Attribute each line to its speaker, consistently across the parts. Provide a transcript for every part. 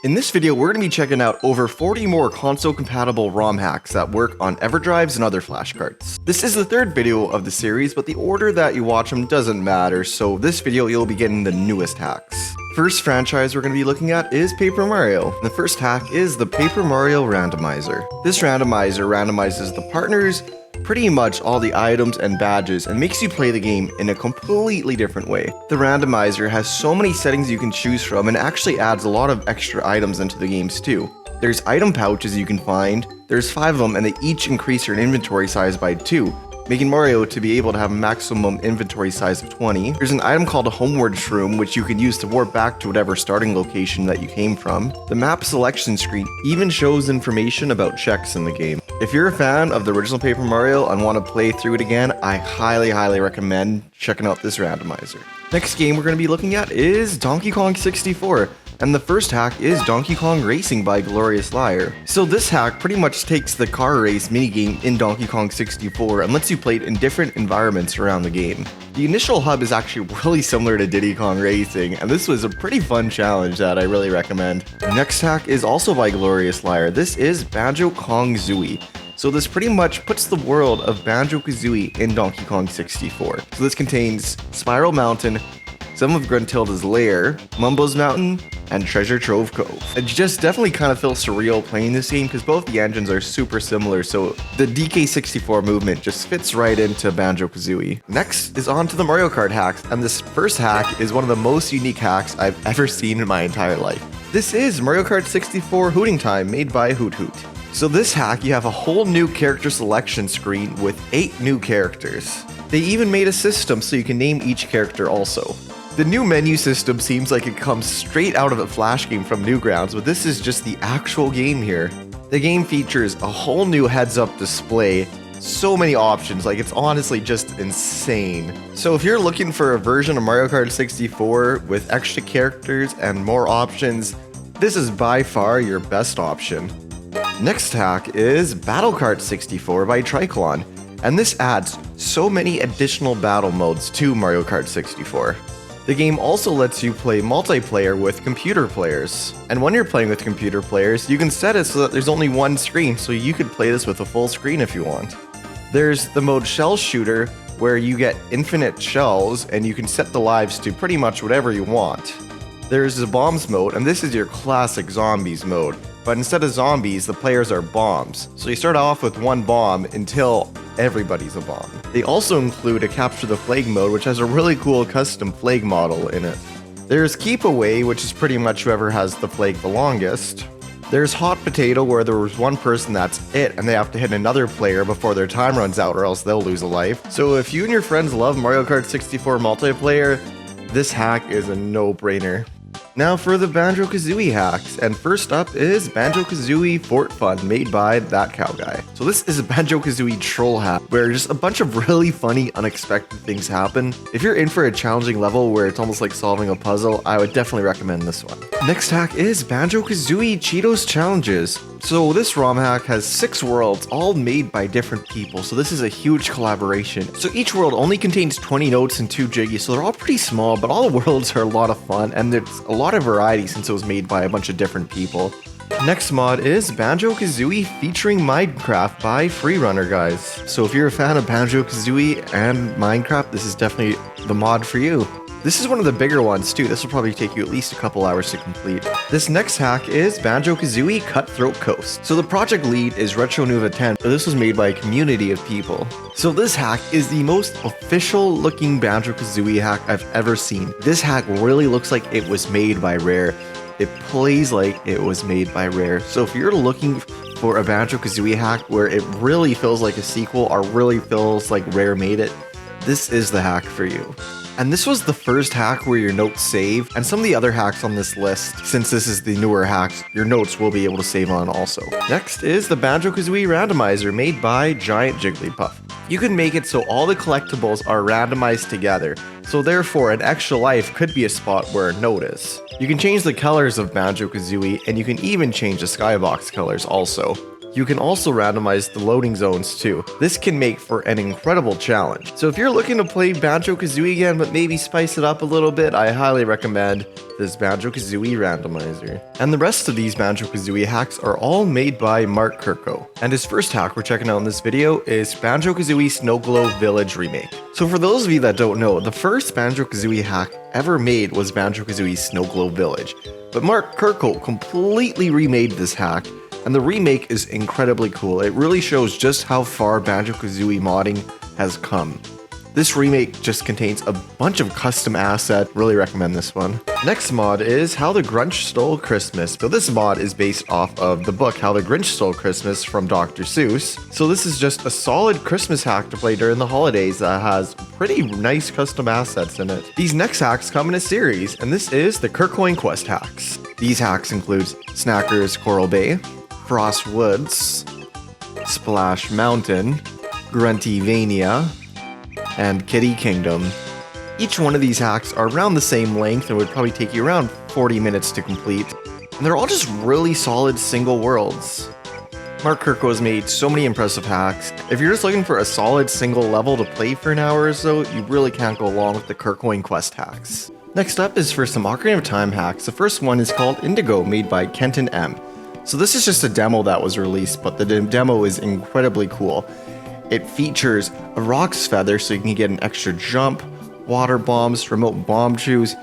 Speaker 1: In this video, we're going to be checking out over 40 more console-compatible ROM hacks that work on Everdrives and other flash cards. This is the third video of the series, but the order that you watch them doesn't matter, so this video you'll be getting the newest hacks. First franchise we're going to be looking at is Paper Mario. The first hack is the Paper Mario Randomizer. This randomizer randomizes the partners, pretty much all the items and badges, and makes you play the game in a completely different way. The randomizer has so many settings you can choose from and actually adds a lot of extra items into the games too. There's item pouches you can find, there's 5 of them, and they each increase your inventory size by 2, making Mario to be able to have a maximum inventory size of 20. There's an item called a Homeward Shroom, which you can use to warp back to whatever starting location that you came from. The map selection screen even shows information about checks in the game. If you're a fan of the original Paper Mario and want to play through it again, I highly recommend checking out this randomizer. Next game we're going to be looking at is Donkey Kong 64. And the first hack is Donkey Kong Racing by Glorious Liar. So this hack pretty much takes the car race minigame in Donkey Kong 64 and lets you play it in different environments around the game. The initial hub is actually really similar to Diddy Kong Racing, and this was a pretty fun challenge that I really recommend. The next hack is also by Glorious Liar. This is Banjo-KongZooie. So this pretty much puts the world of Banjo-Kazooie in Donkey Kong 64. So this contains Spiral Mountain, some of Gruntilda's lair, Mumbo's Mountain, and Treasure Trove Cove. It just definitely kind of feels surreal playing this game because both the engines are super similar, so the DK64 movement just fits right into Banjo-Kazooie. Next is on to the Mario Kart hacks, and this first hack is one of the most unique hacks I've ever seen in my entire life. This is Mario Kart 64 Hooting Time made by Hoot. So this hack, you have a whole new character selection screen with 8 new characters. They even made a system so you can name each character also. The new menu system seems like it comes straight out of a Flash game from Newgrounds, but this is just the actual game here. The game features a whole new heads-up display, so many options, like it's honestly just insane. So if you're looking for a version of Mario Kart 64 with extra characters and more options, this is by far your best option. Next hack is Battle Kart 64 by Triclon, and this adds so many additional battle modes to Mario Kart 64. The game also lets you play multiplayer with computer players. And when you're playing with computer players, you can set it so that there's only one screen, so you could play this with a full screen if you want. There's the mode Shell Shooter, where you get infinite shells, and you can set the lives to pretty much whatever you want. There's the Bombs mode, and this is your classic Zombies mode. But instead of zombies, the players are bombs. So you start off with one bomb until everybody's a bomb. They also include a Capture the Flag mode, which has a really cool custom flag model in it. There's Keep Away, which is pretty much whoever has the flag the longest. There's Hot Potato, where there was one person that's it, and they have to hit another player before their time runs out or else they'll lose a life. So if you and your friends love Mario Kart 64 multiplayer, this hack is a no-brainer. Now for the Banjo-Kazooie hacks, and first up is Banjo-Kazooie Fort Fun made by That Cow Guy. So this is a Banjo-Kazooie troll hack where just a bunch of really funny, unexpected things happen. If you're in for a challenging level where it's almost like solving a puzzle, I would definitely recommend this one. Next hack is Banjo-Kazooie Cheatos Challenges. So this ROM hack has 6 worlds, all made by different people, so this is a huge collaboration. So each world only contains 20 notes and 2 jiggies, so they're all pretty small, but all the worlds are a lot of fun, and there's a lot of variety since it was made by a bunch of different people. Next mod is Banjo-Kazooie featuring Minecraft by Freerunner guys. So if you're a fan of Banjo-Kazooie and Minecraft, this is definitely the mod for you. This is one of the bigger ones too. This will probably take you at least a couple hours to complete. This next hack is Banjo-Kazooie Cutthroat Coast. So the project lead is Retro Nuva 10, but this was made by a community of people. So this hack is the most official looking Banjo-Kazooie hack I've ever seen. This hack really looks like it was made by Rare. It plays like it was made by Rare. So if you're looking for a Banjo-Kazooie hack where it really feels like a sequel or really feels like Rare made it, this is the hack for you. And this was the first hack where your notes save, and some of the other hacks on this list, since this is the newer hacks, your notes will be able to save on also. Next is the Banjo-Kazooie Randomizer made by Giant Jigglypuff. You can make it so all the collectibles are randomized together, so therefore an extra life could be a spot where a note is. You can change the colors of Banjo-Kazooie, and you can even change the skybox colors also. You can also randomize the loading zones too. This can make for an incredible challenge. So if you're looking to play Banjo-Kazooie again, but maybe spice it up a little bit, I highly recommend this Banjo-Kazooie Randomizer. And the rest of these Banjo-Kazooie hacks are all made by Mark Kurko. And his first hack we're checking out in this video is Banjo-Kazooie Snow Globe Village Remake. So for those of you that don't know, the first Banjo-Kazooie hack ever made was Banjo-Kazooie Snow Globe Village. But Mark Kurko completely remade this hack, and the remake is incredibly cool. It really shows just how far Banjo-Kazooie modding has come. This remake just contains a bunch of custom assets. Really recommend this one. Next mod is How the Grunch Stole Christmas. So this mod is based off of the book How the Grinch Stole Christmas from Dr. Seuss. So this is just a solid Christmas hack to play during the holidays that has pretty nice custom assets in it. These next hacks come in a series, and this is the Kurkoin Quest hacks. These hacks include Snacker's Coral Bay, Frost Woods, Splash Mountain, Gruntylvania, and Kiddy Kingdom. Each one of these hacks are around the same length and would probably take you around 40 minutes to complete. And they're all just really solid single worlds. Mark Kurko has made so many impressive hacks. If you're just looking for a solid single level to play for an hour or so, you really can't go along with the Kurkoin Quest hacks. Next up is for some Ocarina of Time hacks. The first one is called Indigo, made by Kenton M. So this is just a demo that was released, but the demo is incredibly cool. It features a Rock's Feather, so you can get an extra jump, water bombs, remote bomb juice.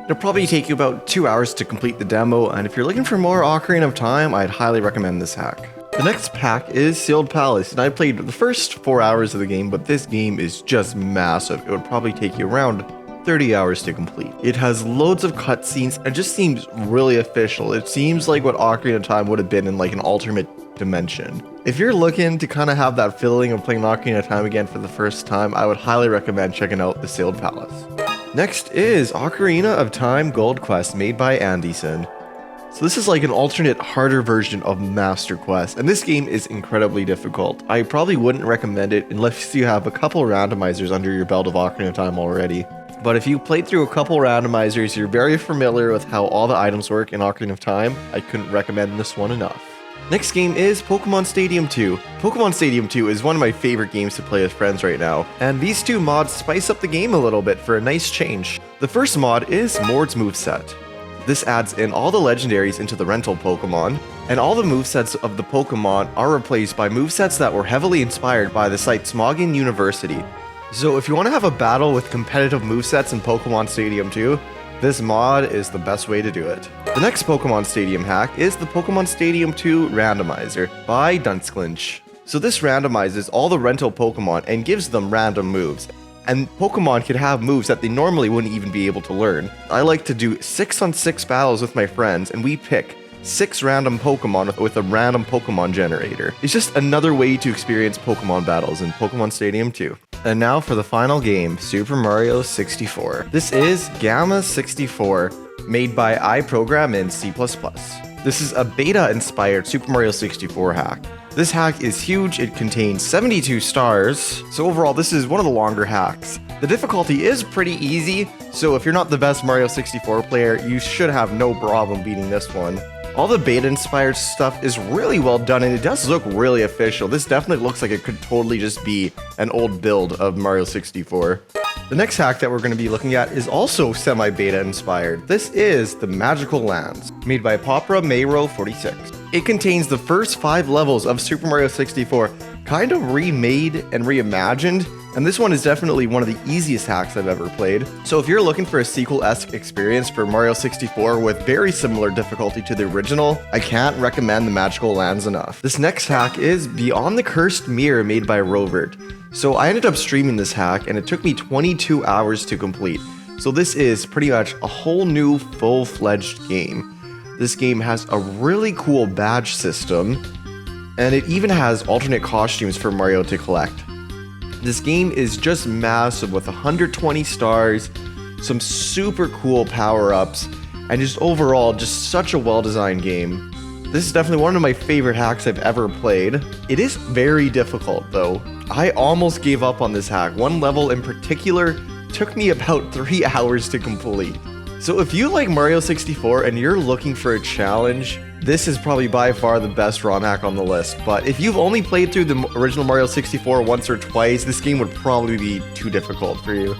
Speaker 1: It'll probably take you about 2 hours to complete the demo, and if you're looking for more Ocarina of Time, I'd highly recommend this hack. The next pack is Sealed Palace, and I played the first 4 hours of the game, but this game is just massive. It would probably take you around 30 hours to complete. It has loads of cutscenes, and it just seems really official. It seems like what Ocarina of Time would have been in like an alternate dimension. If you're looking to kind of have that feeling of playing Ocarina of Time again for the first time, I would highly recommend checking out the Sealed Palace. Next is Ocarina of Time Gold Quest, made by Anderson. So this is like an alternate, harder version of Master Quest, and this game is incredibly difficult. I probably wouldn't recommend it unless you have a couple randomizers under your belt of Ocarina of Time already. But if you played through a couple randomizers, you're very familiar with how all the items work in Ocarina of Time, I couldn't recommend this one enough. Next game is Pokemon Stadium 2. Pokemon Stadium 2 is one of my favorite games to play with friends right now, and these two mods spice up the game a little bit for a nice change. The first mod is Mord's Moveset. This adds in all the legendaries into the rental Pokemon, and all the movesets of the Pokemon are replaced by movesets that were heavily inspired by the site Smoggin University. So if you want to have a battle with competitive movesets in Pokemon Stadium 2, this mod is the best way to do it. The next Pokemon Stadium hack is the Pokemon Stadium 2 Randomizer by Dunsclinch. So this randomizes all the rental Pokemon and gives them random moves. And Pokemon can have moves that they normally wouldn't even be able to learn. I like to do 6-on-6 battles with my friends, and we pick 6 random Pokemon with a random Pokemon generator. It's just another way to experience Pokemon battles in Pokemon Stadium 2. And now for the final game, Super Mario 64. This is Gamma 64, made by iProgram in C++. This is a beta-inspired Super Mario 64 hack. This hack is huge, it contains 72 stars, so overall this is one of the longer hacks. The difficulty is pretty easy, so if you're not the best Mario 64 player, you should have no problem beating this one. All the beta-inspired stuff is really well done, and it does look really official. This definitely looks like it could totally just be an old build of Mario 64. The next hack that we're going to be looking at is also semi-beta inspired. This is the Magical Lands, made by Popra Mayro 46. It contains the first 5 levels of Super Mario 64, kind of remade and reimagined, and this one is definitely one of the easiest hacks I've ever played. So if you're looking for a sequel-esque experience for Mario 64 with very similar difficulty to the original, I can't recommend the Magical Lands enough. This next hack is Beyond the Cursed Mirror, made by Rovert. So I ended up streaming this hack, and it took me 22 hours to complete. So this is pretty much a whole new full-fledged game. This game has a really cool badge system, and it even has alternate costumes for Mario to collect. This game is just massive with 120 stars, some super cool power-ups, and just overall, just such a well-designed game. This is definitely one of my favorite hacks I've ever played. It is very difficult though. I almost gave up on this hack. One level in particular took me about 3 hours to complete. So if you like Mario 64 and you're looking for a challenge, this is probably by far the best ROM hack on the list, but if you've only played through the original Mario 64 once or twice, this game would probably be too difficult for you.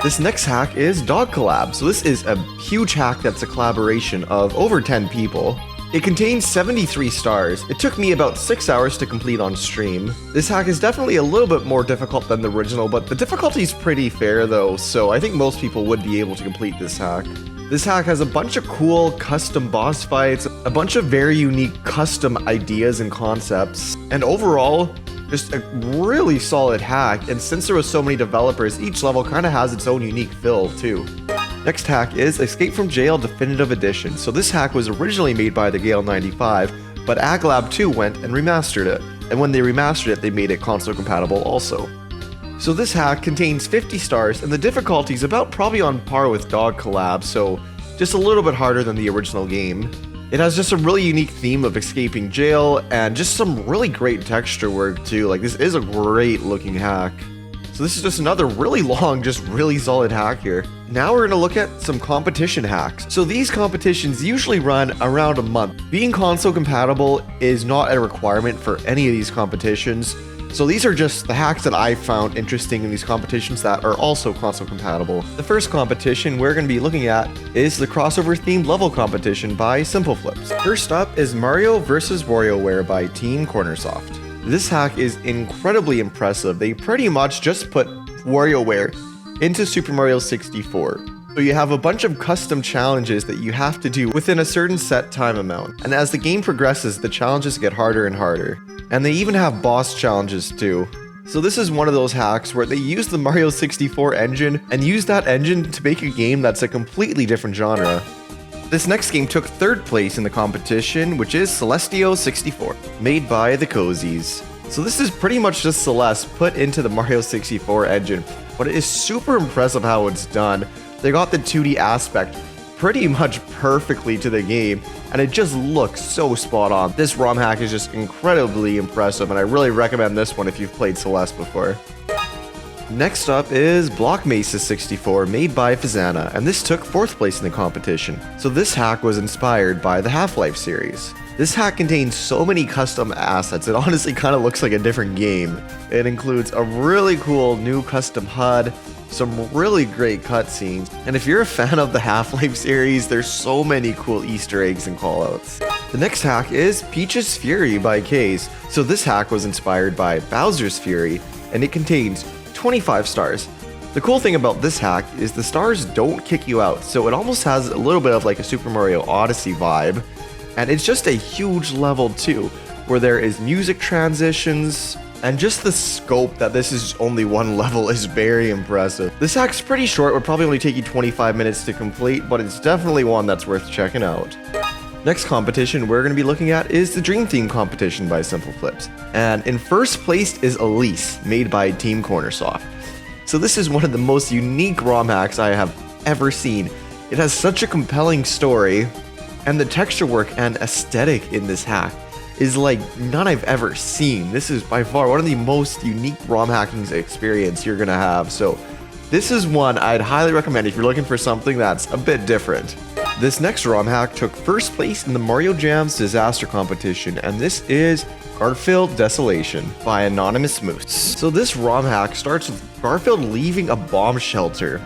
Speaker 1: This next hack is Dog Collab. So this is a huge hack that's a collaboration of over 10 people. It contains 73 stars. It took me about 6 hours to complete on stream. This hack is definitely a little bit more difficult than the original, but the difficulty is pretty fair though, so I think most people would be able to complete this hack. This hack has a bunch of cool custom boss fights, a bunch of very unique custom ideas and concepts, and overall, just a really solid hack, and since there was so many developers, each level kind of has its own unique feel too. Next hack is Escape from Jail Definitive Edition. So this hack was originally made by the Gale 95, but Collab 2 went and remastered it, and when they remastered it, they made it console compatible also. So this hack contains 50 stars, and the difficulty is about probably on par with Dog Collab, so just a little bit harder than the original game. It has just a really unique theme of escaping jail, and just some really great texture work too. Like, this is a great looking hack. So this is just another really long, just really solid hack here. Now we're gonna look at some competition hacks. So these competitions usually run around a month. Being console compatible is not a requirement for any of these competitions. So these are just the hacks that I found interesting in these competitions that are also console compatible. The first competition we're going to be looking at is the crossover themed level competition by Simple Flips. First up is Mario vs WarioWare by Team Cornersoft. This hack is incredibly impressive. They pretty much just put WarioWare into Super Mario 64. So you have a bunch of custom challenges that you have to do within a certain set time amount. And as the game progresses, the challenges get harder and harder. And they even have boss challenges too. So this is one of those hacks where they use the Mario 64 engine and use that engine to make a game that's a completely different genre. This next game took 3rd place in the competition, which is Celestio 64, made by the Cozies. So this is pretty much just Celeste put into the Mario 64 engine, but it is super impressive how it's done. They got the 2D aspect pretty much perfectly to the game, and it just looks so spot on. This ROM hack is just incredibly impressive, and I really recommend this one if you've played Celeste before. Next up is Block Mesa 64, made by Fazana, and this took 4th place in the competition. So this hack was inspired by the Half-Life series. This hack contains so many custom assets, it honestly kind of looks like a different game. It includes a really cool new custom HUD, some really great cutscenes, and if you're a fan of the Half-Life series, there's so many cool Easter eggs and callouts. The next hack is Peach's Fury by Kaze. So this hack was inspired by Bowser's Fury, and it contains 25 stars. The cool thing about this hack is the stars don't kick you out, so it almost has a little bit of like a Super Mario Odyssey vibe, and it's just a huge level too, where there is music transitions, and just the scope that this is only one level is very impressive. This hack's pretty short, would probably only take you 25 minutes to complete, but it's definitely one that's worth checking out. Next competition we're going to be looking at is the Dream Theme competition by Simple Flips. And in 1st place is ELISE, made by Team Cornersoft. So this is one of the most unique ROM hacks I have ever seen. It has such a compelling story, and the texture work and aesthetic in this hack is like none I've ever seen. This is by far one of the most unique ROM hacking experience you're gonna have. So this is one I'd highly recommend if you're looking for something that's a bit different. This next ROM hack took 1st place in the Mario Jam's Disaster competition, and this is Garfield Desolation by Anonymous Moose. So this ROM hack starts with Garfield leaving a bomb shelter.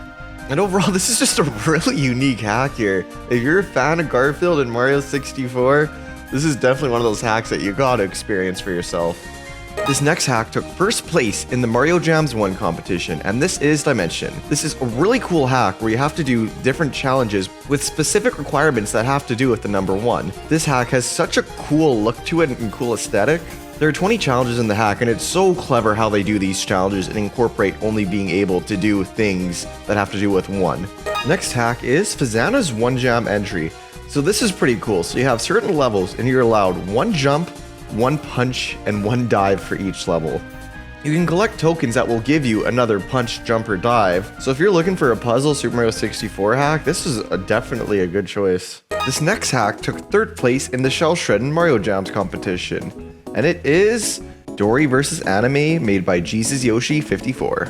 Speaker 1: And overall, this is just a really unique hack here. If you're a fan of Garfield and Mario 64, this is definitely one of those hacks that you gotta experience for yourself. This next hack took 1st place in the Mario Jams 1 competition, and this is DimensiOne. This is a really cool hack where you have to do different challenges with specific requirements that have to do with the number 1. This hack has such a cool look to it and cool aesthetic. There are 20 challenges in the hack, and it's so clever how they do these challenges and incorporate only being able to do things that have to do with 1. Next hack is Fazana's 1 Jam entry. So this is pretty cool. So you have certain levels, and you're allowed 1 jump, 1 punch, and 1 dive for each level. You can collect tokens that will give you another punch, jump, or dive. So if you're looking for a puzzle Super Mario 64 hack, this is definitely a good choice. This next hack took 3rd place in the Shell Shreddin' Mario Jams competition, and it is Dorrie Vs Anime, made by Jesus Yoshi 54.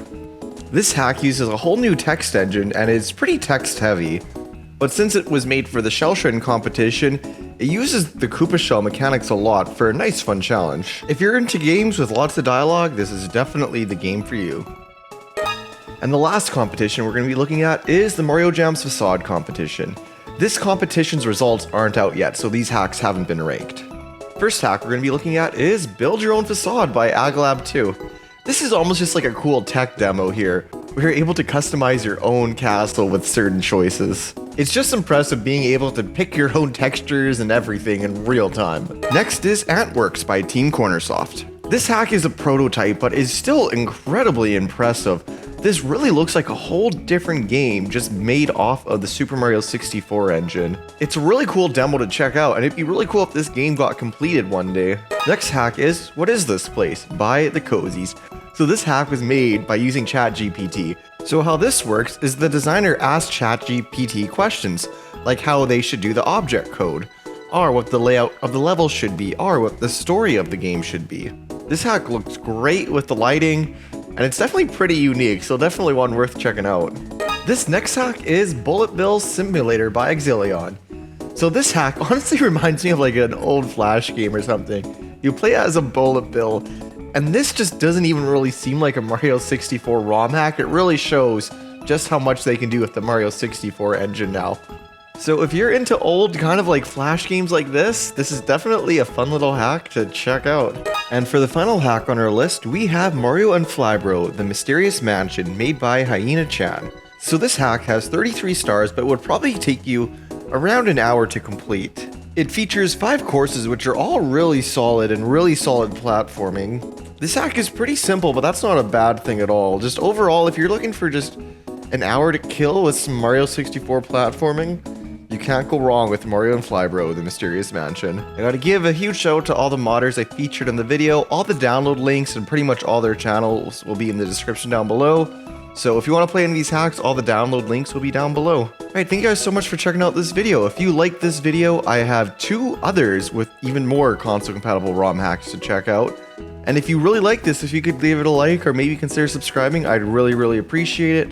Speaker 1: This hack uses a whole new text engine, and it's pretty text heavy. But since it was made for the Shell Shreddin' competition, It uses the Koopa Shell mechanics a lot for a nice fun challenge. If you're into games with lots of dialogue, this is definitely the game for you. And the last competition we're going to be looking at is the Mario Jam's Facade competition. This competition's results aren't out yet, so these hacks haven't been ranked. First hack we're going to be looking at is Build Your Own Facade by Collab 2. This is almost just like a cool tech demo here, where you're able to customize your own castle with certain choices. It's just impressive being able to pick your own textures and everything in real time. Next is Antworks by Team Cornersoft. This hack is a prototype, but is still incredibly impressive. This really looks like a whole different game just made off of the Super Mario 64 engine. It's a really cool demo to check out, and it'd be really cool if this game got completed one day. Next hack is What Is This Place by the Cozies. So this hack was made by using ChatGPT. So how this works is the designer asked ChatGPT questions, like how they should do the object code, or what the layout of the level should be, or what the story of the game should be. This hack looks great with the lighting, and it's definitely pretty unique, so definitely one worth checking out. This next hack is Bullet Bill Simulator by Exilion. So this hack honestly reminds me of like an old Flash game or something. You play as a Bullet Bill, and this just doesn't even really seem like a Mario 64 ROM hack. It really shows just how much they can do with the Mario 64 engine now. So if you're into old kind of like Flash games like this is definitely a fun little hack to check out. And for the final hack on our list, we have Mario and Flybro, the Mysterious Mansion, made by Hyena Chan. So this hack has 33 stars, but would probably take you around an hour to complete. It features 5 courses, which are all really solid and really solid platforming. This hack is pretty simple, but that's not a bad thing at all. Just overall, if you're looking for just an hour to kill with some Mario 64 platforming, you can't go wrong with Mario and Flybro, the Mysterious Mansion. I gotta give a huge shout out to all the modders I featured in the video. All the download links and pretty much all their channels will be in the description down below. So if you want to play any of these hacks, all the download links will be down below. Alright, thank you guys so much for checking out this video. If you like this video, I have 2 others with even more console compatible ROM hacks to check out. And if you really like this, if you could leave it a like or maybe consider subscribing, I'd really appreciate it.